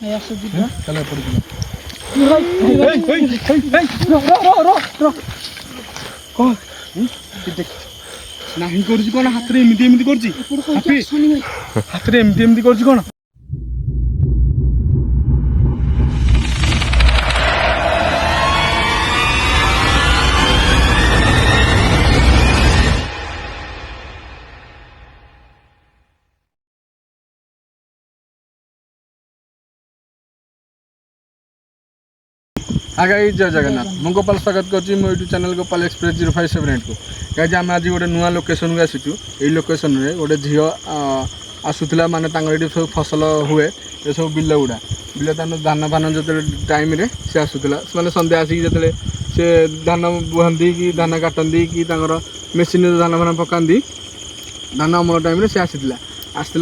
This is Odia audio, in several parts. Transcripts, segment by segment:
चलो पड़ गया नहीं करूची कोन हाथ रे एमिति एमिति करूची हाथ रे एमिति एमिति करूची कोन आगे जय जगन्नाथ मु गोपाल स्वागत कर यूट्यूब चैनल गोपाल एक्सप्रेस 0578 को कहीं आम आज गोटे नुआ लोकेशन को आसीचु यही लोकेशन रे गोटे झील आसूला माने ये सब फसल हुए ये सब बिल गुड़ा बिल धान फान जो टाइम रे से आसूला से सन्ध्या आसिक जो से धान बुहंती कि धान काटती कि मेसीन धान फान पकाती धान अमल टाइम से आसाला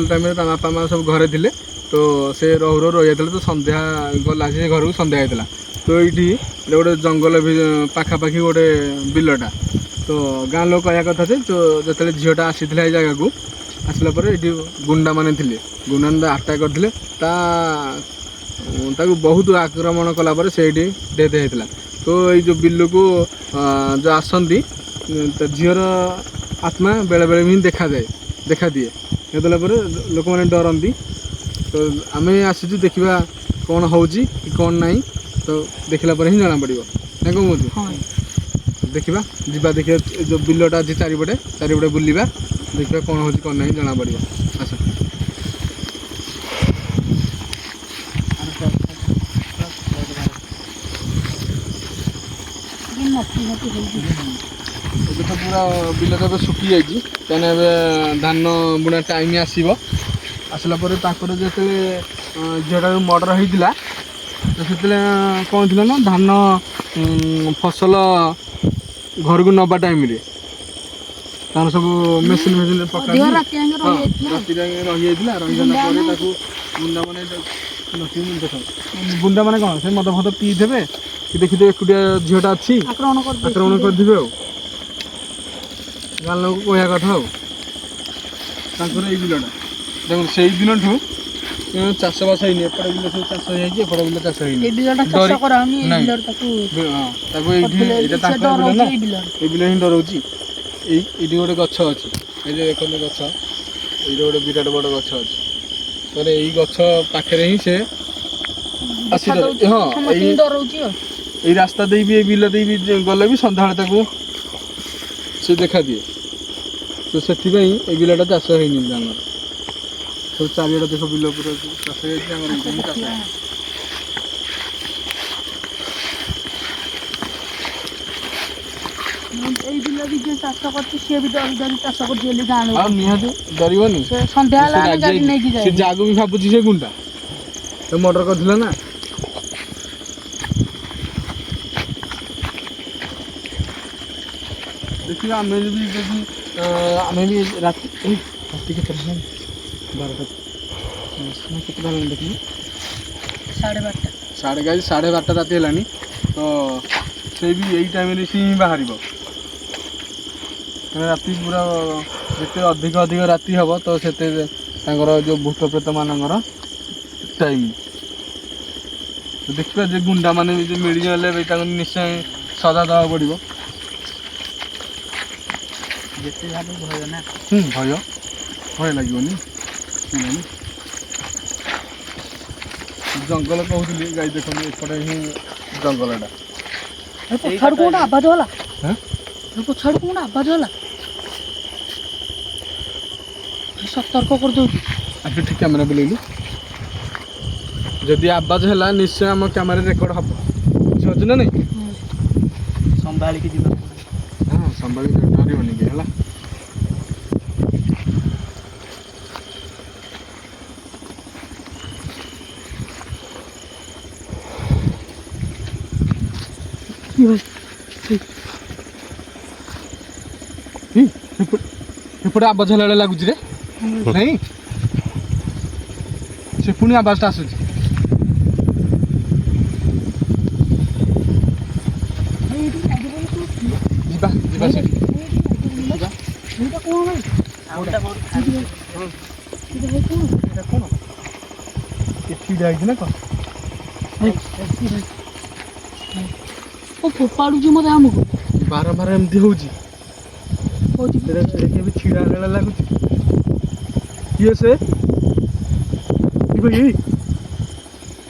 टाइम बापा माँ सब घरे थे तो से रहु रही जाते तो सन्ध्या गला से घर को सन्ध्या होता तो ये गोटे जंगल भी पाखापाखि गोटे बिलटा तो गाँ लोक कह कथा तो जो झीटा आसी जगह को आसला ये गुंडा माने गुंडा अटैक करते बहुत आक्रमण कलापर से डेथ होता तो ये जो बिल को जो आसती झीर आत्मा बेले बेले भी देखा दिए देला लोक मैंने डरती तो आम आसीचु देखा कौन हो कौन नहीं तो देखला पर ही जना पड़ो ना कौन कहूँ देखा जीवा देखिए जो बिलटा अच्छी चारिपटे बुलवा देखा कौन हो कौन नहीं जना पड़ो आस तो पूरा बिल तो सुखी जाइए कहीं धान बुणा टाइम आसला जो झीटा मर्डर होता तो से कौन थी ना धान फसल घर को नवा टाइम तार सब मेसीन मेसीन पका राति रही गुंडा मैंने गुंडा मैंने कौन से मद फद पीथे कि देखिए एकुटिया झीटा अच्छी आक्रमण करदे गाँ लोक कह कथा बिलटा देखो से दिन ठू चाष बास है एपटे बिल सब चाष होपटे बिल चाष बिल हिं डराऊँगी ये गोटे गछ अच्छी ये देखते गछ ये गोटे विराट बड़ गछ अच्छी तो यही गछ पाखे ही से हाँ ये रास्ता दे भी बिल दे भी गले भी सन्ध्या से देखा दिए तो से बिलटा चाष होनी सब चारिटा देख बिल पूरा चाष डरनी जाग भी भावुची से गुंडा तो मर्डर कर ना देखिए आम भी राति के 12 देखिए 12:30 राति है तो से भी यही टाइम सी ही बाहर राति पूरा जिते अधिक राति हम तो से जो भूत प्रेत मानकर टाइम तो देखिए जो गुंडा मान मिलगले निश्चय सजा देवा पड़ो भय ना भय लगे जंगल कहूली गाई देख एपटे ही जंगलटा कौन आवाज होला कौन आवाज होला सतर्क कर दो आप ठीक कैमेरा बुलेलु जदि आवाज है निश्चय आम कैमेरा रेकर्ड हम बुझे ना नहीं संभाल के हाँ संभाल डरनी कि है एपटे आवाज है लगुच रे नहीं से पुणी आवाजटा आसूँ ଛିଡ଼ା ହେଇଛି ନା କ'ଣ? ଓ ଫୋପାଡୁଛି ମତେ ଆମକୁ ବାରମ୍ବାର ଏମିତି ହଉଛି। କହୁଛି କେବେ ଛିଡ଼ା ହେଲା ଲାଗୁଛି। କିଏ ସେ? କି ଭାଇ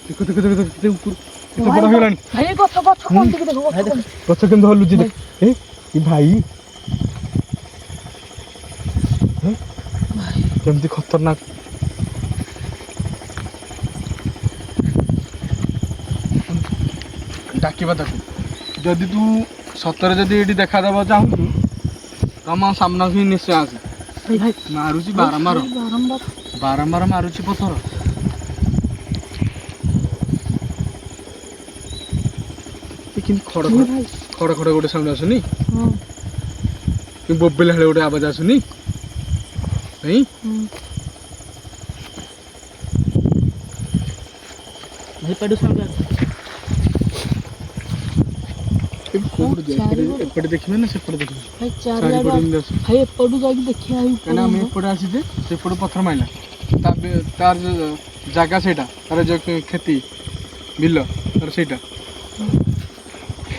ଦେଖ ଦେଖ ଦେଖ ଦେଖ କେତେ ଉପରୁ କେତେ ବଡ଼ ହେଇଗଲାଣି। ଭାଇ ଗଛ ଗଛ କଣ ଟିକେ ଦେଖ ଗଛ କଣ। ଗଛ କେମିତି ହଲୁଛି ଦେଖ। ଏ ଭାଇ କେମିତି ଖତରନାକ। ଡାକିବା ତାକୁ। ଯଦି ତୁ ସତରେ ଯଦି ଏଇଠି ଦେଖାଦେବା ଚାହୁଁଛୁ ତମ ସାମ୍ନାକୁ ହିଁ ନିଶ୍ଚୟ ଆସେ। ଭାଇ ଭାଇ ମାରୁଛି ବାରମ୍ବାର ବାରମ୍ବାର ବାରମ୍ବାର ମାରୁଛି ପଥର। କିନ୍ତୁ ଖଡ଼ ଭାଇ ଖଡ଼ ଭାଇ ଖଡ଼ ଖଡ଼ ଗୋଟେ ସାଉଣ୍ଡ ଆସୁନି? ହଁ କି ବୋବେଲା ହେଲେ ଗୋଟେ ଆବାଜ ଆସୁନି? ନାଇଁ ଭାଇ ପାଡୁ ସାଉଣ୍ଡ ଏପଟେ ଦେଖିବେ ନା ସେପଟେ ଦେଖିବେ? ଭାଇ ଚାରିପଟେ ଚାରିଆଡେ ଏମିତି ଆସୁଛି। ଭାଇ ଏପଟୁ ଯାଇକି ଦେଖିବା କାହିଁକିନା ଆମେ ଏପଟେ ଆସିଛେ ସେପଟେ ପଥର ମାଇଲା ତାର ଯୋଉ ଜାଗା ସେଇଟା ତାର ଯୋଉ କ୍ଷତି ବିଲ ତାର ସେଇଟା।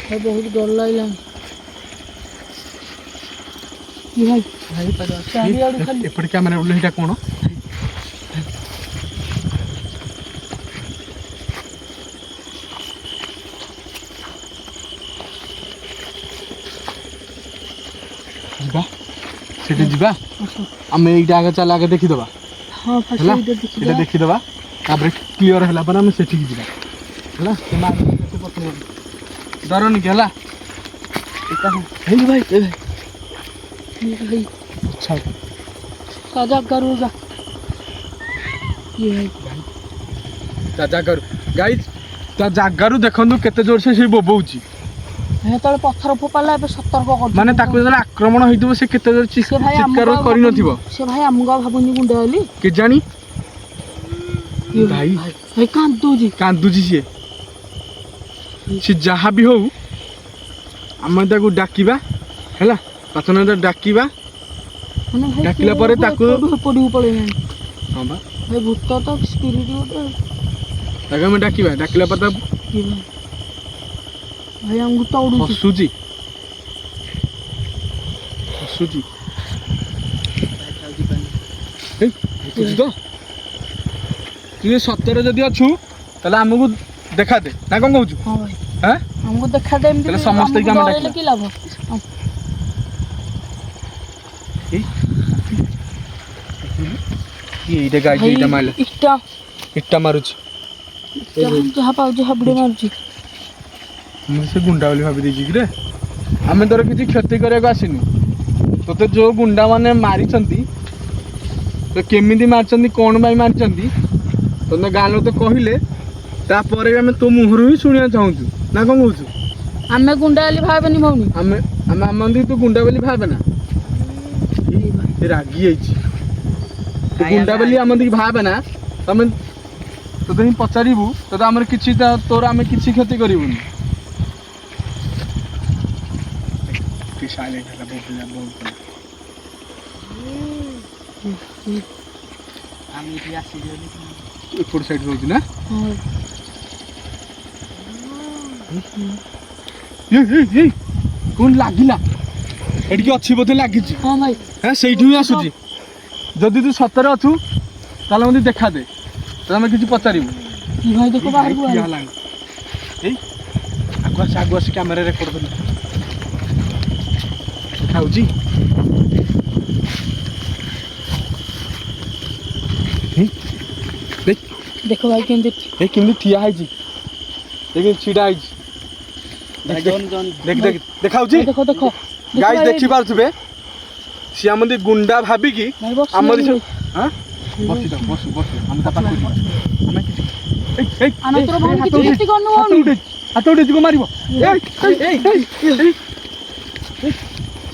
ଭାଇ ବହୁତ ଡର ଲାଗିଲାଣି। କି ଭାଇ ଭାଇ ପାଡୁ ଚାରିଆଡୁ ଖାଲି ଏପଟେ କ୍ୟାମେରା ବୁଲେ ସେଇଟା କ'ଣ? ଯିବା ସେଠି ଯିବା। ଆମେ ଏଇଟା ଆଗେ ଚାଲ ଆଗେ ଦେଖିଦେବା ହଁ ଫାଷ୍ଟ ହେଲା। ଏଇଟା ଏଇଟା ଦେଖିବା ଦେଖିଦେବା ତାପରେ କ୍ଲିଅର ହେଲା ପରେ ଆମେ ସେଠିକି ଯିବା ହେଲା। ଡରନି କି ହେଲା। ଭାଇ ଭାଇ ଭାଇ ଆଚ୍ଛା ତା ଜାଗାରୁ ଯା ଇଏ ଭାଇ ତା ଜାଗାରୁ ଗାଇଜ ତା ଜାଗାରୁ ଦେଖନ୍ତୁ କେତେ ଜୋରସେ ସେ ବୋବଉଛି। ଯେତେବେଳେ ପଥର ଫୋପାଡ଼ିଲା ଏବେ ସତର୍କ କରୁଛି। ମାନେ ତାକୁ ଯେତେବେଳେ ଆକ୍ରମଣ ହେଇଥିବ ସେ କେତେ ଜୋର ସେ ଭାଇ ଚିତ୍କାର କରିନଥିବ ସେ ଭାଇ ଆମକୁ ଆଉ ଭାବୁନି ଗୁଣ୍ଡ ବୋଲି କେଜାଣି। ଭାଇ ଭାଇ କାନ୍ଦୁଛି କାନ୍ଦୁଛି ସିଏ। ସେ ଯାହା ବି ହଉ ଆମେ ତାକୁ ଡାକିବା ହେଲା। ପ୍ରାର୍ଥନା ଡାକିବା। ମାନେ ଭାଇ ଡାକିଲା ପରେ ତାକୁ ଏପଟକୁ ପଳେଇଲାଣି। ହଁ ବା ଭାଇ ଭୂତ ତ ସ୍ପିରିଟ ଗୋଟେ ତାକୁ ଆମେ ଡାକିବା। ଡାକିଲା ପରେ ତା କି ଭାଇ ଆମକୁ ତଉଡୁଛି ହସୁଛି ହସୁଛି। ହସୁଛି ତ। ତୁ ଯଦି ସତରେ ଯଦି ଅଛୁ ତାହେଲେ ଆମକୁ ଦେଖାଦେ ନା କ'ଣ କହୁଛୁ? ହଁ ଭାଇ ହଁ ଆମକୁ ଦେଖାଦେ ଏମିତି ତାହେଲେ ସମସ୍ତେ ଆମକୁ ଆମେ ଡରେଇଲେ ଡାକିବା। କି ଲାଭ। ଏଇଟା ଗାଈ ଭାଇ ଏଇଟା ମାରିଲା ଇଟା ଇଟା ମାରୁଛି। ଯାହା ପାଉଛି ହାବୁଡେ ମାରୁଛି। ମୁଁ ସେ ଗୁଣ୍ଡା ବୋଲି ଭାବି ଦେଇଛି କିରେ। ଆମେ ତୋର କିଛି କ୍ଷତି କରିବାକୁ ଆସିନୁ। ତୋତେ ଯୋଉ ଗୁଣ୍ଡା ମାନେ ମାରିଛନ୍ତି ତ କେମିତି ମାରିଛନ୍ତି କ'ଣ ପାଇଁ ମାରିଛନ୍ତି ତୋତେ ଗାଁ ଲୋକ କହିଲେ ତାପରେ ଆମେ ତୋ ମୁହଁରୁ ହିଁ ଶୁଣିବାକୁ ଚାହୁଁଛୁ ନା କ'ଣ କହୁଛୁ? ଆମେ ଗୁଣ୍ଡା ବୋଲି ଭାବେନି ଭଉଣୀ। ଆମେ ଆମେ ଆମ ତୁ ଗୁଣ୍ଡା ବୋଲି ଭାବେ ନା। ସେ ରାଗି ଯାଇଛି। ତୁ ଗୁଣ୍ଡା ବୋଲି ଆମ ଭାବେ ନା। ତମେ ତୋତେ ହିଁ ପଚାରିବୁ ତୋତେ ଆମର କିଛି ତୋର ଆମେ କିଛି କ୍ଷତି କରିବୁନି। ସାଇଲେଣ୍ଟ ହେଲା ବୋବିଲା ବହୁତ। ଆମେ ଏଠି ଆସିଛୁ ଏପଟ ସାଇଡ୍ ରହୁଛି ନା? କ'ଣ ଲାଗିଲା? ଏଠି କି ଅଛି ବୋଧେ ଲାଗିଛି। ହଁ ଭାଇ ହଁ ସେଇଠୁ ହିଁ ଆସୁଛି। ଯଦି ତୁ ସତରେ ଅଛୁ ତାହେଲେ ମୋତେ ଦେଖାଦେ ତାହେଲେ ଆମେ କିଛି ପଚାରିବୁ। କି ଭାଇ ଦେଖ ବାହାରକୁ ଠିଆ ହେଲାଣି। ଏଇ ଆଗୁ ଆସି କ୍ୟାମେରା ରେକର୍ଡ କରି ଖାଉଛି। ଦେଖ ଭାଇ କେମିତି କେମିତି ଠିଆ ହେଇଛି ଛିଡ଼ା ହେଇଛି। ଦେଖ ଦେଖାଉଛି। ଦେଖ ଦେଖ ଗାଈ ଦେଖିପାରୁଥିବେ ସିଏ ଆମଦି ଗୁଣ୍ଡା ଭାବିକି ଆମରି ବସିଥାଉ ବସୁ ଆମେ ତା ପାଖକୁ ଯିବା। ଆମେ ତୋର ଭଉଣୀ କିଛି କ୍ଷତି କରିନୁ ହାତ ଉଠେଇ ଯିବ ମାରିବ।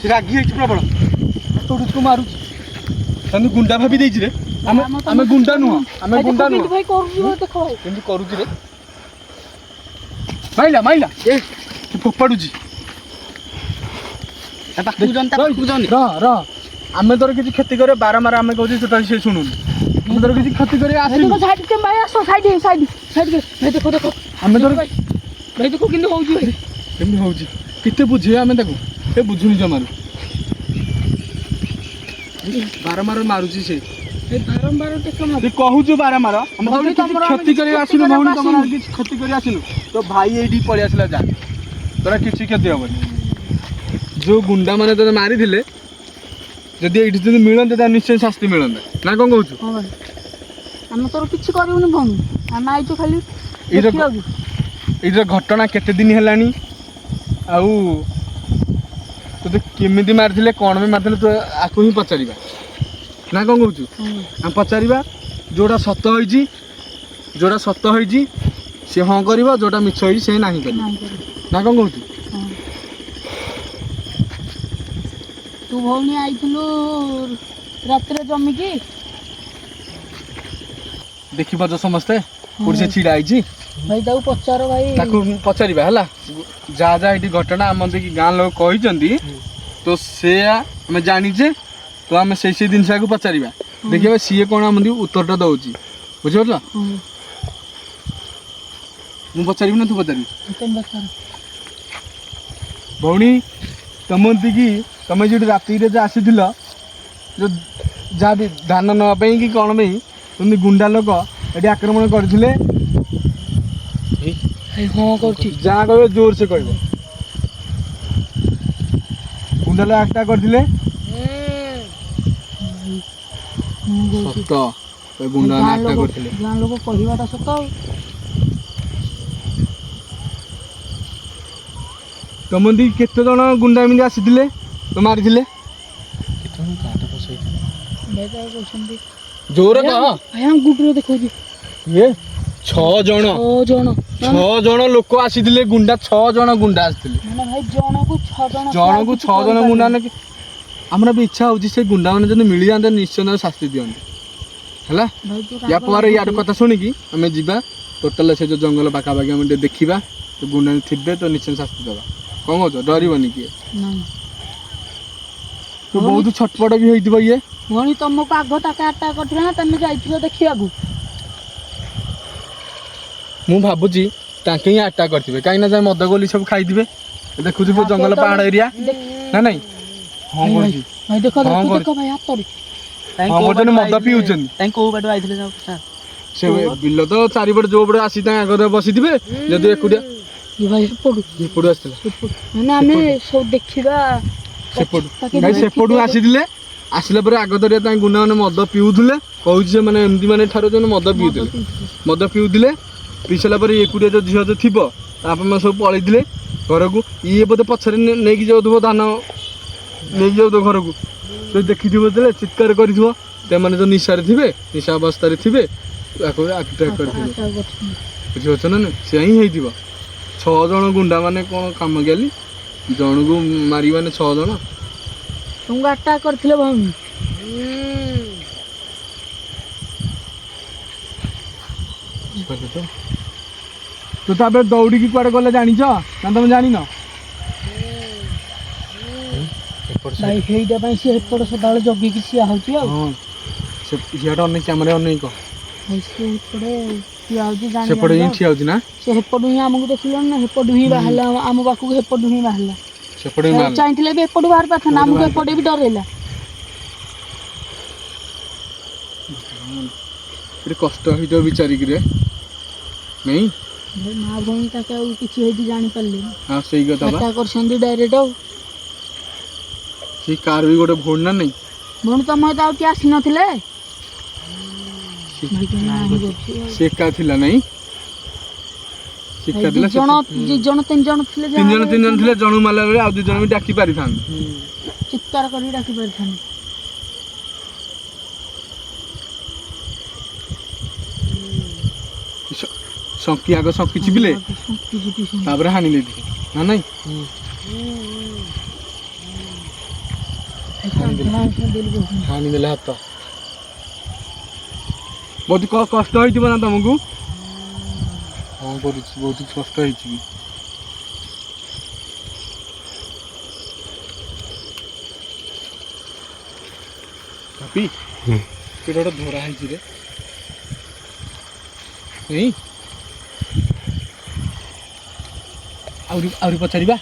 ସେ ରାଗି ହେଇଛି ପ୍ରବଳ। ହାତ ଉଠେଇ ମାରୁଛି। ତାଙ୍କୁ ଗୁଣ୍ଡା ଭାବି ଦେଇଛି ରେ। ଆମେ ଗୁଣ୍ଡା ନୁହଁ। ଆମେ ଗୁଣ୍ଡା ନୁହଁ। ଭାଇ କରୁଛି ଦେଖ ଭାଇ କେମିତି କରୁଛି ରେ। ମାଇଲା ଫୋପାଡୁଛି। ର ଆମେ ତୋର କିଛି କ୍ଷତି କରିବା ବାରମ୍ବାର ଆମେ କହୁଛୁ ଟୋଟାଲି ସେ ଶୁଣୁନି। ଆମେ ତୋର କିଛି କ୍ଷତି କରି ଭାଇ ଆସିଲୁ ଦେଖ ସାଇଡ କେ ଭାଇ ଆସ ସାଇଡ ଭାଇ ଦେଖ ଦେଖ ଆମେ ତୋର ଭାଇ ଦେଖ କିନ୍ତୁ ହଉଛି ଭାଇ କେମିତି ହଉଛି କେତେ ବୁଝେଇବା ଆମେ ତାକୁ ଏ ବୁଝୁନି ଜମାରୁ ବାରମ୍ବାର ମାରୁଛି ସେ এই বারম্বার টেকা মার ତୁ କହୁଛୁ ବାରମ୍ବାର ଆମେ ଭଉଣୀ ତୋର କିଛି ତମର ଆମେ କ୍ଷତି କରି କିଛି ଆସିଲୁ କ୍ଷତି ଭଉଣୀ କରିବାକୁ ତମର ଆସିନୁ। କିଛି କ୍ଷତି କରି ଆସିଲୁ ତୋ ଭାଇ ଏଇଠି ପଳେଇ ଆସିଲା ଯା ତୋର କିଛି କ୍ଷତି ହବନି ଯୋଉ ଗୁଣ୍ଡା ମାନେ ତୋତେ ମାରିଥିଲେ ଯଦି ଏଇଠି ଯଦି ମିଳନ୍ତେ ତାହେଲେ ନିଶ୍ଚୟ ଶାସ୍ତି ମିଳନ୍ତା ନା କ'ଣ କହୁଛୁ ହଁ ଭାଇ ଆମେ ତୋର କିଛି କରିବୁନି ଭଉଣୀ ଆମେ ଆଇଛୁ ଖାଲି ଏଇଟା ଦେଖିବାକୁ ଏଇଟାର ଘଟଣା କେତେ ଦିନ ହେଲାଣି ଆଉ ତୋତେ କେମିତି ମାରିଥିଲେ କ'ଣ ପାଇଁ ମାରିଥିଲେ ତୁ ଆକୁ ହିଁ ପଚାରିବା ନା କ'ଣ କହୁଛୁ ହଁ ଭାଇ ଆମେ ପଚାରିବା ଯେଉଁଟା ସତ ହେଇଛି ସେ ହଁ କରିବ ଯେଉଁଟା ମିଛ ହେଇଛି ସେ ନାହିଁ କରିବ ନାହିଁ କରି ନା କ'ଣ କହୁଛୁ ହଁ ତୁ ଭଉଣୀ ଆଇଥିଲୁ ରାତିରେ ଜମିକି ଦେଖିପାରୁଛ ସମସ୍ତେ କୋଉଠି ସେ ଛିଡ଼ା ହେଇଛି ଭାଇ ତାକୁ ପଚାର ଭାଇ ତାକୁ ପଚାରିବା ହେଲା ଯାହା ଯାହା ଏଇଠି ଘଟଣା ଆମ ଦେଇକି ଗାଁ ଲୋକ କହିଛନ୍ତି ତ ସେୟା ଆମେ ଜାଣିଛେ ତ ଆମେ ସେଇ ଜିନିଷକୁ ପଚାରିବା ଦେଖିବା ସିଏ କ'ଣ ଆମ ଉତ୍ତରଟା ଦେଉଛି ବୁଝିପାରୁଛ ହଁ ମୁଁ ପଚାରିବି ନା ତୁ ପଚାରିବି ତମେ ପଚାର ଭଉଣୀ ତମ ଦେଇକି ତମେ ଯେଉଁଠି ରାତିରେ ଯେ ଆସିଥିଲ ଯେଉଁ ଯାହା ବି ଧାନ ନେବା ପାଇଁ କି କ'ଣ ପାଇଁ ସେମିତି ଗୁଣ୍ଡା ଲୋକ ଏଠି ଆକ୍ରମଣ କରିଥିଲେ ଭାଇ ହଁ କରୁଛି ଯାହା କହିବ ଜୋରସେ କହିବ ଗୁଣ୍ଡା ଲୋକ ଆଟାକ୍ କରିଥିଲେ ସତ ଏ ଗୁଣ୍ଡା ମାନେ ଆଟାକ୍ କରିଥିଲେ ଗାଁ ଲୋକ କହିବାଟା ସତ ଆଉ ତମ ଦି କେତେ ଜଣ ଗୁଣ୍ଡା ଏମିତି ଆସିଥିଲେ ତ ମାରିଥିଲେ ଭାଇ ତାକୁ କହୁଛନ୍ତି ଜୋର କହ ଭାଇ ଆମ ଗ୍ରୁପରେ ଦେଖଉଛି ଇଏ 6 ଜଣ 6 ଜଣ ଲୋକ ଆସିଥିଲେ ଗୁଣ୍ଡା 6 ଜଣ ଗୁଣ୍ଡା ଆସିଥିଲେ ମାନେ ଭାଇ ଜଣକୁ 6 ଜଣ ଜଣକୁ 6 ଜଣ ଗୁଣ୍ଡା ମାନେ ଆମର ବି ଇଚ୍ଛା ହଉଛି ସେ ଗୁଣ୍ଡା ମାନେ ଯଦି ମିଳିଯାଆନ୍ତେ ନିଶ୍ଚୟ ତାଙ୍କୁ ଶାସ୍ତି ଦିଅନ୍ତେ ହେଲା ଭାଇ ତୁ ୟା ପରେ ୟାର କଥା ଶୁଣିକି ଆମେ ଯିବା ଟୋଟାଲ ସେ ଯେଉଁ ଜଙ୍ଗଲ ପାଖାପାଖି ଆମେ ଟିକେ ଦେଖିବା ତ ଗୁଣ୍ଡା ଥିବେ ତ ନିଶ୍ଚୟ ଶାସ୍ତି ଦେବା କ'ଣ କହୁଛ ଡରିବନି କିଏ ନାଇଁ ତ ବହୁତ ଛଟପଟ ବି ହେଇଥିବ ଇଏ ଭଉଣୀ ତମକୁ ଆଗ ତାକେ ଆଟାକ୍ କରିଥିଲା ନା ତମେ ଯାଇଥିଲ ଦେଖିବାକୁ ମୁଁ ଭାବୁଛି ତାଙ୍କେ ହିଁ ଆଟାକ୍ କରିଥିବେ କାହିଁକିନା ସେ ମଦ ଗୋଲି ସବୁ ଖାଇଥିବେ ଦେଖୁଥିବ ଜଙ୍ଗଲ ପାହାଡ଼ ଏରିଆ ନା ନାଇଁ ହଁ କରୁଛି ଭାଇ ଦେଖ ହଁ ଦେଖ କରୁଛି। ଦେଖ ଭାଇ ହାତରେ ହଁ କରୁଛନ୍ତି ମଦ ପିଉଛନ୍ତି ତାଙ୍କ କୋଉ ବାଟୁ ଆଇଥିଲେ ସେ ବିଲ ତ ଚାରିପଟେ ଯୋଉ ପଟେ ଆସି ତାଙ୍କ ଆଗରେ ବସିଥିବେ ଯଦି ଏକୁଟିଆ ଭାଇ ସେପଟୁ ଏପଟୁ ଆସିଥିଲା ମାନେ ଆମେ ସବୁ ଦେଖିବା ସେପଟୁ ତାକେ ଭାଇ ଦେଖିବା। ସେପଟୁ ଆସିଥିଲେ ଆସିଲା ପରେ ଆଗ ଧରିଆ ତାଙ୍କ ଗୁଣ୍ଡା ମାନେ ମଦ ପିଉଥିଲେ କହୁଛି ସେ ମାନେ ଏମିତି ମାନେ ଠାରୁ ମଦ ପିଉଥିଲେ ପିଇ ସାରିଲା ପରେ ଏକୁଟିଆ ଯୋଉ ଝିଅ ଯୋଉ ଥିବ ତାପରେ ମାନେ ସବୁ ପଳେଇଥିଲେ ଘରକୁ ଇଏ ବୋଧେ ପଛରେ ନେଇକି ଯାଉଥିବ ଧାନ ନେଇକି ଯାଉଥିବ ଘରକୁ ତ ଦେଖିଥିବ ଯେତେବେଳେ ଚିତ୍କାର କରିଥିବ ସେମାନେ ଯୋଉ ନିଶାରେ ଥିବେ ନିଶା ଅବସ୍ଥାରେ ଥିବେ ତାକୁ ଆଟାକ୍ କରିଥିବେ ବୁଝିପାରୁଛ ନା ନାଇଁ ସେୟା ହିଁ ହେଇଥିବ 6 ଜଣ ଗୁଣ୍ଡା ମାନେ କ'ଣ କାମ ଗିଆଲି ଜଣକୁ ମାରି ମାନେ 6 ଜଣ ତମକୁ ଆଟାକ୍ କରିଥିଲେ ଭଉଣୀ ବୁଝିପାରିଲ ତ ତାପରେ ଦୌଡ଼ିକି କୁଆଡ଼େ ଗଲେ ଜାଣିଛ ନା ତମେ ଜାଣିନ ଭାଇ ସେଇଟା ପାଇଁ ସିଏ ଏପଟ ସଦାବେଳେ ଜଗିକି ଠିଆ ହଉଛି ଆଉ ହଁ ସେ ଝିଅଟା ଅନେକ କ୍ୟାମେରା ଅନେକ ଭାଇ ସିଏ ଏପଟେ ଠିଆ ହଉଛି ଜାଣି ସେପଟେ ହିଁ ଠିଆ ହେଉଛି ନା ସେ ହେପଟୁ ହିଁ ଆମକୁ ଦେଖିଲାଣି ନା ହେପଟୁ ହିଁ ବାହାରିଲା ଆମ ପାଖକୁ ହେପଟୁ ହିଁ ବାହାରିଲା ସେପଟେ ହିଁ ମାରିଲା। ଚାହିଁଥିଲେ ବି ଏପଟୁ ବାହାରି ପାରିଥାନ୍ତା ଆମକୁ ଏପଟେ ବି ଡରେଇଲା ଏଠି କଷ୍ଟ ହେଇଥିବ ବିଚାରିକିରେ ନାଇଁ ଭାଇ ମା ଭଉଣୀ ତାକେ ଆଉ କିଛି ହେଇଛି ଜାଣିପାରିଲେନି ହଁ ସେଇ କଥା ବା ଆଟାକ୍ କରିଛନ୍ତି ଡାଇରେକ୍ଟ ଆଉ ସେଇ କାର ବି ଗୋଟେ ଭଉଣୀ ନା ନାଇଁ ଭଉଣୀ ତମ ତ ଆଉ କିଏ ଆସିନଥିଲେ ସେ ଏକା ଥିଲା ନାଇଁ ସେ ଏକା ଥିଲା ଦି ଜଣ 3 ଜଣ ଥିଲେ 3 ଜଣ ଥିଲେ ଜଣକୁ ମାରିଲା ବେଳେ ଆଉ 2 ଜଣ ବି ଡାକି ପାରିଥାନ୍ତେ ଚିତ୍କାର କରିକି ଡାକି ପାରିଥାନ୍ତି ଶଙ୍କି ଆଗ ଶଙ୍କି ଚିପିଲେ ତାପରେ ହାଣି ଦେଇଥିଲେ ନା ନାଇଁ ହାଣିଦେଲେ ହାତ ବହୁତ କଷ୍ଟ ହେଇଥିବ ନା ତମକୁ ହଁ କରୁଛି ବହୁତ କଷ୍ଟ ହେଇଛି ବି ହାପି କେଡ଼େ ଗୋଟେ ଧରା ହେଇଛି ରେ ଏଇ ଆହୁରି ଆହୁରି ପଚାରିବା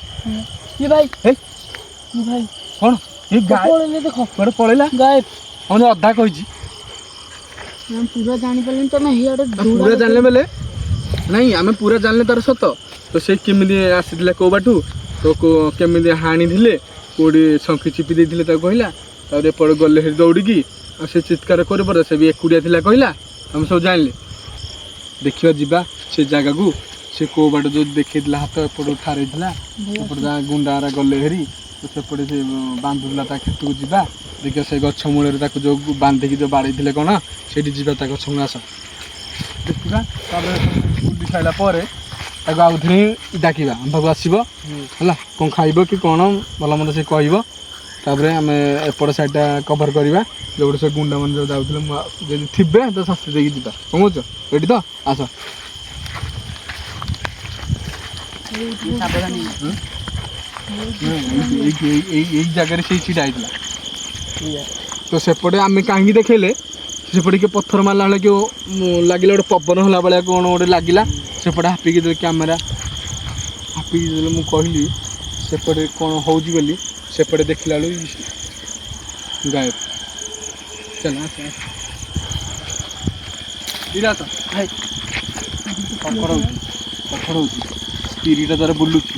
ये भाई ଏ ये भाई କ'ଣ ଏ ଗାଏ पळले देखो କୁଆଡ଼େ ପଳେଇଲା गायब ହଁ ଅଧା କହିଛି हम पूरा जानि पड़ले तो मैं हियाडे ପୁରା ଜାଣିଲେ ବେଲେ ନାଇଁ ଆମେ ପୁରା ଜାଣିଲେ ତାର ସତ ତ ସେ କେମିତି ଆସିଥିଲା କୋଉ ବାଟୁ ତ କେମିତି ହାଣିଥିଲେ କୋଉଠି ଶଙ୍ଖି ଚିପି ଦେଇଥିଲେ ତାକୁ କହିଲା ତାପରେ ଏପଟେ ଗଲେ ସେଠି ଦୌଡ଼ିକି ଆଉ ସେ ଚିତ୍କାର କରିପାରେ ସେ ବି ଏକୁଟିଆ ଥିଲା କହିଲା ଆମେ ସବୁ ଜାଣିଲେ ଦେଖିବା ଯିବା ସେ ଜାଗାକୁ ସେ କୋଉ ବାଟ ଯୋଉ ଦେଖେଇଥିଲା ହାତ ଏପଟୁ ଠାରେଇଥିଲା ଏପଟେ ଯାହା ଗୁଣ୍ଡାରା ଗଲେ ହେରି ତ ସେପଟେ ସେ ବାନ୍ଧୁଥିଲା ତା କ୍ଷେତକୁ ଯିବା ଦେଖିବା ସେ ଗଛ ମୂଳରେ ତାକୁ ଯୋଉ ବାନ୍ଧିକି ଯୋଉ ବାଡ଼େଇଥିଲେ କ'ଣ ସେଇଠି ଯିବା ତା ଗଛ ମୂଳ ଆସ ଦେଖିବା ତାପରେ ବୁଲି ସାରିଲା ପରେ ତାକୁ ଆଉଥରେ ଡାକିବା ଆମ ପାଖକୁ ଆସିବ ହେଲା କ'ଣ ଖାଇବ କି କ'ଣ ଭଲ ମନ୍ଦ ସେ କହିବ ତାପରେ ଆମେ ଏପଟ ସାଇଡ଼୍ଟା କଭର୍ କରିବା ଯୋଉଠି ସେ ଗୁଣ୍ଡାମାନେ ଯୋଉ ଯାଉଥିଲେ ଯଦି ଥିବେ ତ ଶାସ୍ତି ଦେଇକି ଯିବା କ'ଣ କହୁଛ ଏଇଠି ତ ଆସ ଏଇ ଜାଗାରେ ସେଇ ଛିଡ଼ା ହେଇଥିଲା ତ ସେପଟେ ଆମେ କାହିଁକି ଦେଖେଇଲେ ସେପଟେ କିଏ ପଥର ମାରିଲା ବେଳେ କେଉଁ ଲାଗିଲା ଗୋଟେ ପବନ ହେଲା ଭଳିଆ କ'ଣ ଗୋଟେ ଲାଗିଲା ସେପଟେ ହାପିକି ଦେଲେ କ୍ୟାମେରା ହାପିକି ଦେଲେ ମୁଁ କହିଲି ସେପଟେ କ'ଣ ହେଉଛି ବୋଲି ସେପଟେ ଦେଖିଲା ବେଳକୁ ଗାୟବ ଚାଲ ବିରାଟ भाई ପକଡ଼ ହେଉଛି ସ୍ପିରିଟା ତାର ବୁଲୁଛି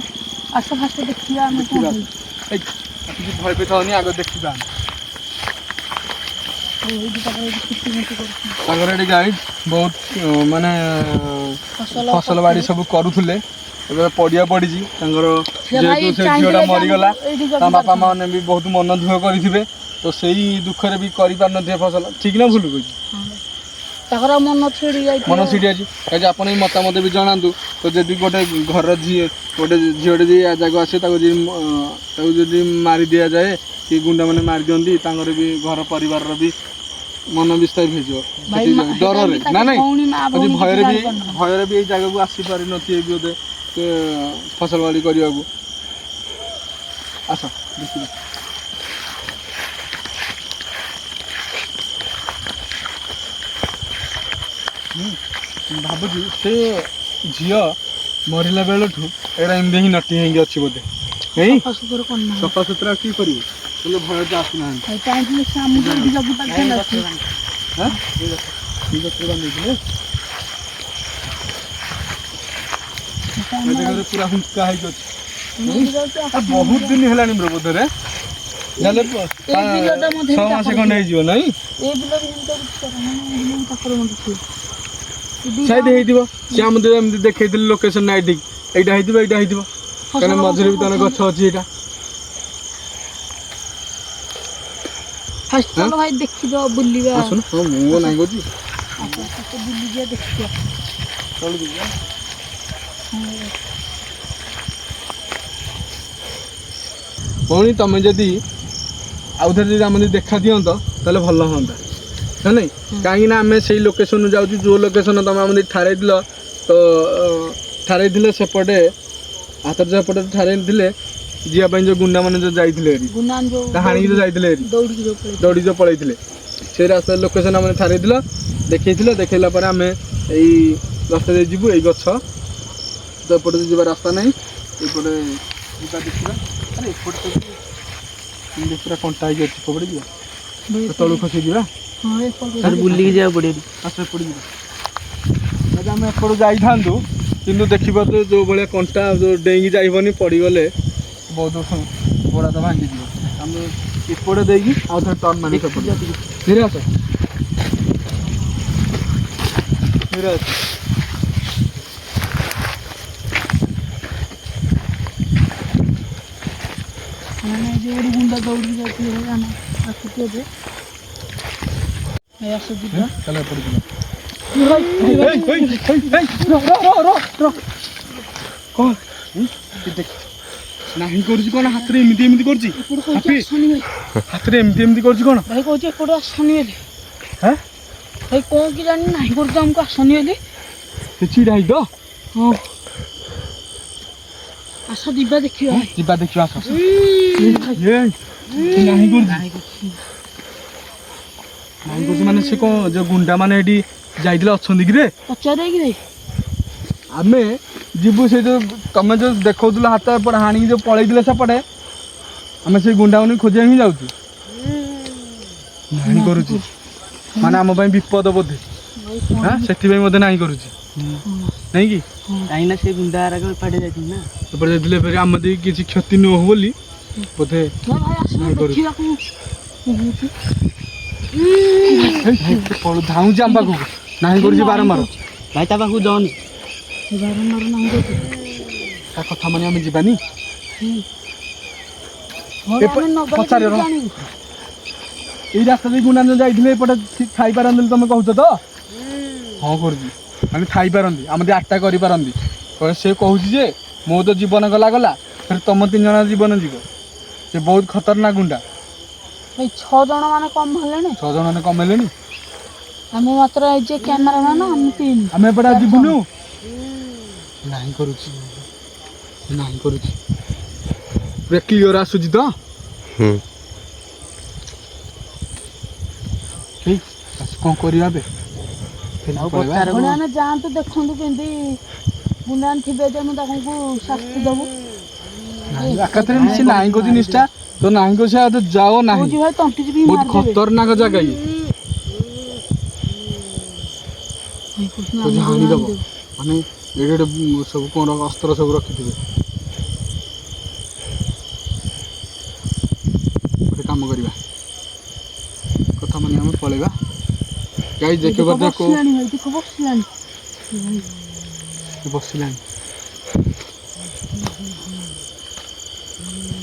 आस फास्ट देखिया हम ଦେଖିବା କିଛି ଭୟ ବି ଥାଉନି ଆଗ ଦେଖିବା ତାଙ୍କର ଏଠି ଗାଇଡ୍ ବହୁତ ମାନେ ଫସଲ ବାଡ଼ି ସବୁ କରୁଥିଲେ ଏବେ ପଡ଼ିଆ ପଡ଼ିଛି ତାଙ୍କର ଯେହେତୁ ସେ ଝିଅଟା ମରିଗଲା ତା ବାପା ମା ମାନେ ବି ବହୁତ ମନ ଦୁଃଖ କରିଥିବେ ତ ସେଇ ଦୁଃଖରେ ବି କରିପାରୁନଥିବେ ଫସଲ ଠିକ୍ ନା ଭୁଲ କହୁଛି मन छिड़ी ମନ ଛିଡ଼ି ଅଛି କାହିଁକି ଆପଣ ଏଇ ମତାମତ ବି ଜଣାନ୍ତୁ ତ ଯଦି ଗୋଟେ ଘରର ଗୋଟେ ଝିଅଟେ ଯଦି ଜାଗାକୁ ଆସେ ତାକୁ ଯଦି ମାରି ଦିଆଯାଏ କି ଗୁଣ୍ଡା ମାନେ ମାରି ଦିଅନ୍ତି ତାଙ୍କର ବି ଘର ପରିବାରର ବି ମନ ବିସ୍ତାର ହେଇଯିବ ଡରରେ ନା ନାଇଁ ଭୟରେ ବି ଏଇ ଜାଗାକୁ ଆସିପାରିନଥିବେ ବି ବୋଧେ ଫସଲ ବାଡ଼ି କରିବାକୁ ଆସ ଦେଖିବା ଭାବୁଛି ସେ ଝିଅ ମରିଲା ବେଳଠୁ ଏଇଟା ଏମିତି ହିଁ ନଟି ହେଇକି ଅଛି ବୋଧେ ଏଇ ସଫାସୁତୁରା କି କରିବ ବୋଲେ ଭୟ ତ ଆସୁନାହାନ୍ତି ପୁରା ହୁଙ୍କା ହେଇକି ଅଛି ବହୁତ ଦିନ ହେଲାଣି ବୋଧରେ ଯାହେଲେ 6 ମାସ ଖଣ୍ଡେ ହେଇଯିବ ନାଇଁ ସାଇଡ୍ ହେଇଥିବ ସେ ଆମକୁ ଏମିତି ଦେଖେଇଥିଲେ ଲୋକେସନ୍ ନା ଏଇଟା ହେଇଥିବ କାହିଁକିନା ମଝିରେ ବି ତାର ଗଛ ଅଛି ଏଇଟା चलो भाई देखी दो बुलिवा आसुन हां मु नाही गोजी बुली जा देखियो चल दिया भौणी तमें जदि आउथरे जदि आम देखा दियंत ताले भल होंता है नहीं कहीं आम से लोकेशन जाऊँ जो लोकेशन तुम आम ठारे तो ठारे सेपटे हाथ सेपटे ठारे जीवाई जो गुंडा मैंने जो जाइए हाणी जो जाइए दौड़ी जो पलैते से रास्ता लोकेशन आम ठारे देखे देखला आम यही रास्ता जीवु यही गछ तो एपटे जी रास्ता ना एपटे देखा अरे एपटे पूरा कंटा अच्छी पकड़ जी तलू खसी बुलिक जा पड़े आम एपट जाई था किंतु देखिए तो जो भाया कंटा जो डेंगी जाइबनी पड़गले बहुत गोड़ा तो भांगी आम एपटे देगी आउ थे टर्न मानी धीरे आस धीरे आस गुंडा दौड़ी जाती चलो नहीं करूची कोन हाथ रे एमिति एमिति करची हाथ रे एमिति एमिति करची कोन भाई कहू एपटे आसनी बेले हैं भाई कौन की जानी नहीं करू हमको आसनी बेले से चिड़ा तो हां आस दिबा देखियो दिबा देखियो आस ये नहीं करू ନାଇଁ କହୁଛି ମାନେ ସେ କଣ ଯୋଉ ଗୁଣ୍ଡା ମାନେ ଏଠି ଯାଇଥିଲେ ଅଛନ୍ତି କି ରେ? ପଚାରେ କି ଭାଇ ଆମେ ଯିବୁ ସେ ଯୋଉ ତମେ ଯୋଉ ଦେଖଉଥିଲ ହାତ ଏପଟେ ହାଣିକି ଯୋଉ ପଳେଇଥିଲେ ସେପଟେ ଆମେ ସେଇ ଗୁଣ୍ଡାଗୁଣ୍ଡି ଖୋଜିବା ହିଁ ଯାଉଛୁ। ନାହିଁ କରୁଛି ମାନେ ଆମ ପାଇଁ ବିପଦ ବୋଧେ। ଭାଇ କଣ ହଁ ସେଥିପାଇଁ ବୋଧେ ନାହିଁ କରୁଛି ନାଇଁ କି? କାହିଁକି ନା ସେ ଗୁଣ୍ଡା ଆରାକ ଏପଟେ ଯାଇଛନ୍ତି ନା। ଏପଟେ ଯାଇଥିଲେ ଫେରେ ଆମ ଦେଇ କିଛି କ୍ଷତି ନ ହଉ ବୋଲି ବୋଧେ ଭାଇ ଆସିବ ନାହିଁ କରୁଛି। ଦେଖିବାକୁ କହୁଛି ଧାଉଁଛି ଆମ ପାଖକୁ ନାହିଁ କରୁଛି ବାରମ୍ବାର। ଭାଇ ତା ପାଖକୁ ଯାଉନି ବାରମ୍ବାର ନାହିଁ କରୁଛି। ତା କଥା ମାନି ଆମେ ଯିବାନି। ଘରେ ଆମେ ନଗଲେ ପଚାରେ କେମିତି ଜାଣିବୁ? ଏଇ ରାସ୍ତା ଦେଇ ଗୁଣ୍ଡା ଯାଇଥିଲେ ଏପଟେ ଖାଇପାରନ୍ତି ବୋଲି ତମେ କହୁଛ ତ? ହଁ କରୁଛି ମାନେ ଖାଇପାରନ୍ତି ଆମେ ଆଟାକ୍ କରିପାରନ୍ତି। ସେ କହୁଛି ଯେ ମୋ ତ ଜୀବନ ଗଲା ଗଲା ଫେରେ ତମ 3 ଜଣ ଜୀବନ ଯିବ। ସେ ବହୁତ ଖତରନାକ ଗୁଣ୍ଡା। ଭାଇ 6 ଜଣ ମାନେ କମ ହେଲେଣି। 6 ଜଣ ମାନେ କମେଇଲେଣି। ଆମେ ମାତ୍ର ଏଇ ଯେ କ୍ୟାମେରାମ୍ୟାନ ଆମେ 3 ଆମେ ଏପଟେ ଆଉ ଯିବୁନୁ। ନାହିଁ କରୁଛି ନାହିଁ କରୁଛି ପୁରା କ୍ଲିୟର ଆସୁଛି ତ? ହେଇ କଣ କରିବା ଏବେ? ପୁଣି ଆମେ ଯାଆନ୍ତୁ ଦେଖନ୍ତୁ କେମିତି ଗୁଣ୍ଡାନ ଥିବେ ଯେ ମୁଁ ତାଙ୍କୁ ଶାସ୍ତି ଦବୁ। ଏକାଥରେ ସେ ନାହିଁ କରୁଛି ନିଷ୍ଠା ତ ନାହିଁ କରୁଛି ଆଉ ଯାଅ ନାହିଁ। କହୁଛି ଭାଇ ତଣ୍ଟି ଚିପି ବହୁତ ମାରିଦେବେ। ଖତରନାକ ଜାଗା ଇଏ। ଭାଇ କହୁଛି କହୁଛି ଆମକୁ ହାଣିଦବ ହାଣିଦେବେ। ମାନେ ଏଇଠି ଗୋଟେ ସବୁ କଣ ଅସ୍ତ୍ର ସବୁ ରଖିଥିବେ। ଗୋଟେ କାମ କରିବା କଥା ମାନି ଆମେ ପଳେଇବା। ଗାଈ ଦେଖିବ ବୋଧେ କୋଉ ବସିଲାଣି ଭାଇ ଦେଖ ବସିଲାଣି। ବସିଲାଣି।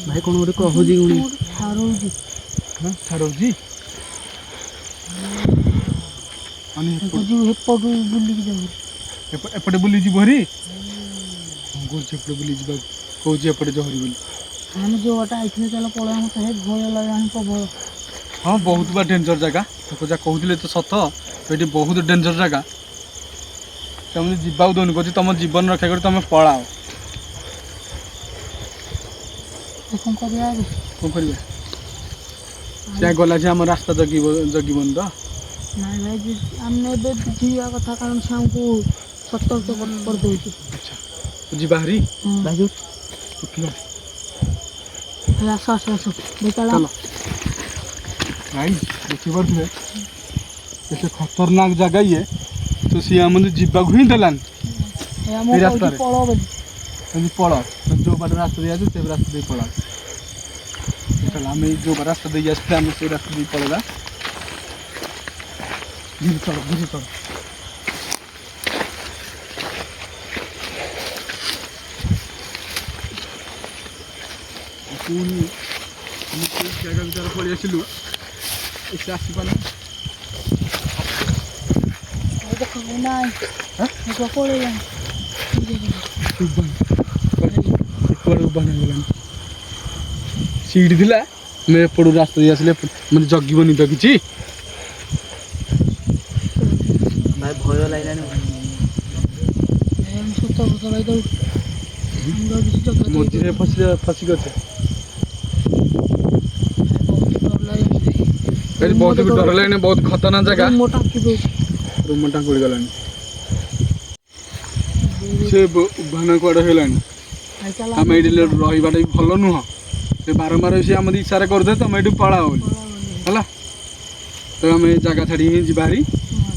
ଭାଇ କଣ ଗୋଟେ କହୁଛି ଗୁଣି ଠାରଉଛି। ଛାଡୁଛି ମାନେ କହୁଛି ଏପଟୁ ବୁଲିକି ଯାଉ। ଏପଟେ ବୁଲିଯିବ ହେରି। କହୁଛି ଏପଟେ ବୁଲିଯିବା କହୁଛି ଏପଟେ ଜହରି ବୋଲି। ଆମେ ଯୋଉ ବାଟେ ଆଇଥିଲେ ଚାଲ ପଳେଇବା ମତେ ଭାଇ ଭୟ ଲାଗିଲାଣି ପ୍ରବଳ। ହଁ ବହୁତ ବା ଡେଞ୍ଜର ଜାଗା ଲୋକ ଯାହା କହୁଥିଲେ ତ ସତ ଏଠି ବହୁତ ଡେଞ୍ଜର ଜାଗା। ସେମିତି ଯିବାକୁ ଦଉନି କହୁଛି ତମ ଜୀବନ ରକ୍ଷା କରି ତମେ ପଳାଅ। କଣ କରିବା ଏବେ? କଣ କରିବା ସେ ଗଲା ଯେ ଆମ ରାସ୍ତା ଜଗିବନି ତ? ନାଇଁ ଭାଇ ଆମେ ଏବେ ଯିବା କଥା କାରଣ ସେ ଆମକୁ ସତର୍କ କରିଦଉଛି। ଆଚ୍ଛା ଯିବା ହେରି। ଭାଇ ଉଠିଲା ଆସ ଆସ ଆସ ଭାଇ ଚାଲ। ଭାଇ ଦେଖିପାରୁଥିବେ କେତେ ଖତରନାକ ଜାଗା ଇଏ ତ ସିଏ ଆମକୁ ଯିବାକୁ ହିଁ ଦେଲାନି। ଭାଇ ଆମକୁ ଏଇ କହୁଛି ରାସ୍ତାରେ ପଳ ବୋଲି। ପଳ ଯୋଉ ବାଟେ ରାସ୍ତା ଦେଇ ଆସୁ ସେ ରାସ୍ତା ଦେଇ ପଳା। ଚାଲ ଆମେ ଯୋଉ ରାସ୍ତା ଦେଇକି ଆସିଥିଲେ ଆମେ ସେଇ ରାସ୍ତା ଦେଇ ପଳେଇବା। ଧୀରେ ଚଳ ଧୀରେ ଚଳ। ପୁଣି ଆମେ ସେଇ ଜାଗା ଭିତରେ ପଳେଇ ଆସିଲୁ ଏତେ ଆସିପାରୁନି। ଦେଖ ନାଇଁ ପଳେଇଲାଣି। ସିଟ୍ ଥିଲା ଆମେ ଏପଟୁ ରାସ୍ତା ଦେଇ ଆସିଲେ ମାନେ ଜଗିବନି ତ କିଛି। ଭାଇ ଭୟ ଲାଗିଲାଣି। ସତର୍କ ଭାଇ ଦଉ ମଝିରେ ଫସିକି ଅଛେ। ବହୁତ ବି ଡର ଲାଗେନି ବହୁତ ଖତରନାକ ଜାଗା। ରୁମ ଟାଙ୍କୁଳି ଗଲାଣି ସେ ଉଭାନ କୁଆଡେ ହେଲାଣି। ଆମେ ଏଇଠି ରହିବାଟା ବି ଭଲ ନୁହଁ। ସେ ବାରମ୍ବାର ସେ ଆମ ଇସାରା କରୁଥାଏ ତମେ ଏଇଠି ପଳାଅ ବୋଲି ହେଲା। ତ ଆମେ ଜାଗା ଛାଡି ହିଁ ଯିବା ହେରି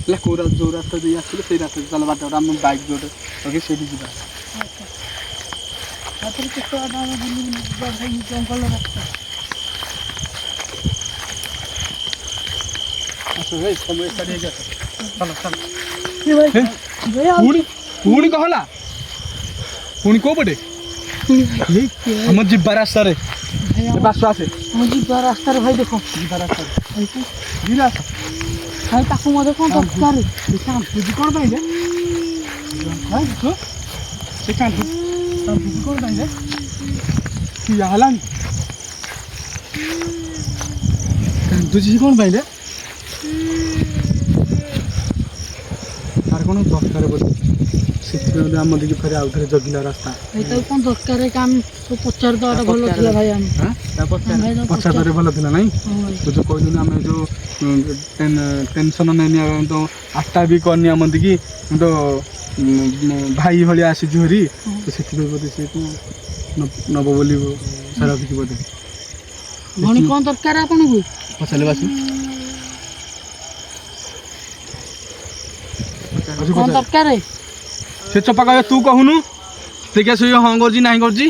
ହେଲା। ଯୋଉ ରାସ୍ତା ଦେଇ ଆସିଲେ ସେଇ ରାସ୍ତା ଚାଲ ବାଟ ଆମ ବାଇକ୍ ଯୋଉଟେ ରଖି ସେଇଠି ଯିବା। ପୁଣି କହ ହେଲା ପୁଣି କୋଉ ପଟେ ଆମ ଯିବା ରାସ୍ତାରେ ବାସ ଆସେ ଯିବା ରାସ୍ତାରେ ଭାଇ ଦେଖ ଯିବା ରାସ୍ତାରେ ଭାଇ ତାକୁ ମଧ୍ୟ କଣ ଦରକାର କଣ ପାଇଁ ଯେ ସେ କାନ୍ଦୁଛି କଣ ପାଇଁ ଯେ ଠିଆ ହେଲାନି କାନ୍ଦୁଛି କଣ ପାଇଁ ଯେ ତାର କଣ ଦରକାର ବୋଧେ ସେଥିପାଇଁ ଆମ ଦିକେ ଫେରେ ଆଉଥରେ ଜଗିଲା ରାସ୍ତା। ତାକୁ କଣ ଦରକାର କାମ ସବୁ ପଚାରିଦବାଟା ଭଲ ଥିଲା ଭାଇ। ଆମେ ପଚାରିବାରେ ଭଲ ଥିଲା ନାଇଁ ତୁ ଯୋଉ କହିଲୁ ଆମେ ଯୋଉ ଟେନସନ୍ ନେଇନି ତ ଆଶା ବି କରିନି ଆମନ୍ତି କି ମୁଁ ତ ଭାଇ ଭଳିଆ ଆସିଛୁ ହେରି ତ ସେଥିପାଇଁ ବୋଧେ ସେ ନେବ ବୋଲି ସାରା କିଛି ବୋଧେ ଭଉଣୀ କ'ଣ ଦରକାର ଆପଣଙ୍କୁ? ପଚାରିଲେ ବାସି କ'ଣ ଦରକାର? ସେ ଚପା କହିବେ ତୁ କହୁନୁ ଦେଖିଆ ସେ ହଁ କରୁଛି ନାହିଁ କରୁଛି।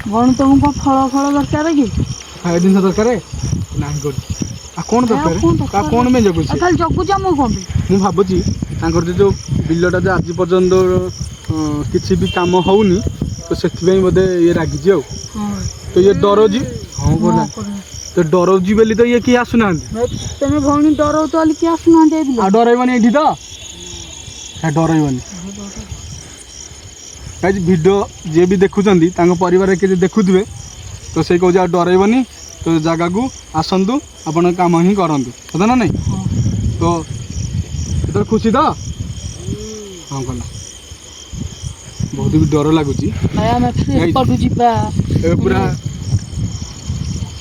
ଭଉଣୀ ତମକୁ କ'ଣ ଫଳ ଦରକାର କି? ଖାଇବା ଜିନିଷ ଦରକାର ନାହିଁ କରୁଛି ଆଉ କ'ଣ ଦରକାର କ'ଣ ପାଇଁ ଜଗୁଛି ଖାଲି ଜଗୁଛି ଆମକୁ କ'ଣ? ମୁଁ ଭାବୁଛି ତାଙ୍କର ଯେଉଁ ବିଲଟା ଯେ ଆଜି ପର୍ଯ୍ୟନ୍ତ କିଛି ବି କାମ ହେଉନି ତ ସେଥିପାଇଁ ବୋଧେ ଇଏ ରାଗିଛି ଆଉ ତ ଇଏ ଡରଉଛି ହଁ କଲା ତ ଡରଉଛି ବୋଲି ତ ଇଏ କିଏ ଆସୁନାହାନ୍ତି। ତମେ ଭଉଣୀ ଡରଉଛ ବୋଲି କିଏ ଆସୁନାହାନ୍ତି? ଆଉ ଡରେଇବନି ଏଇଠି ତ ଡରେଇବନି କାହିଁକି ଭିଡ଼ିଓ ଯିଏ ବି ଦେଖୁଛନ୍ତି ତାଙ୍କ ପରିବାରରେ କିଏ ଦେଖୁଥିବେ ତ ସେ କହୁଛି ଆଉ ଡରେଇବନି ତ ଜାଗାକୁ ଆସନ୍ତୁ ଆପଣ କାମ ହିଁ କରନ୍ତୁ ସତ ନା ନାଇଁ ତ ଏଥର ଖୁସି ତ ହଁ କଲା ବହୁତ ବି ଡର ଲାଗୁଛି ଏବେ ପୁରା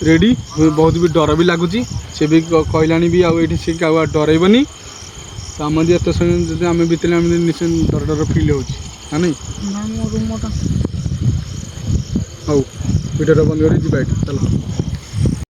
ରେଡ଼ି ବହୁତ ବି ଡର ବି ଲାଗୁଛି ସେ ବି କହିଲାଣି ବି ଆଉ ଏଇଠି ସେ ଆଉ ଡରେଇବନି ତ ଆମ ଏତେ ସମୟ ଯଦି ଆମେ ବିତେଲେ ଆମେ ନିଶ୍ଚୟ ଡର ଫିଲ୍ ହେଉଛି ନା ନାଇଁ ହଉ ଭିଡ଼ିଓଟା ବନ୍ଦ କରି ଯିବା ଏଠି ଚାଲ।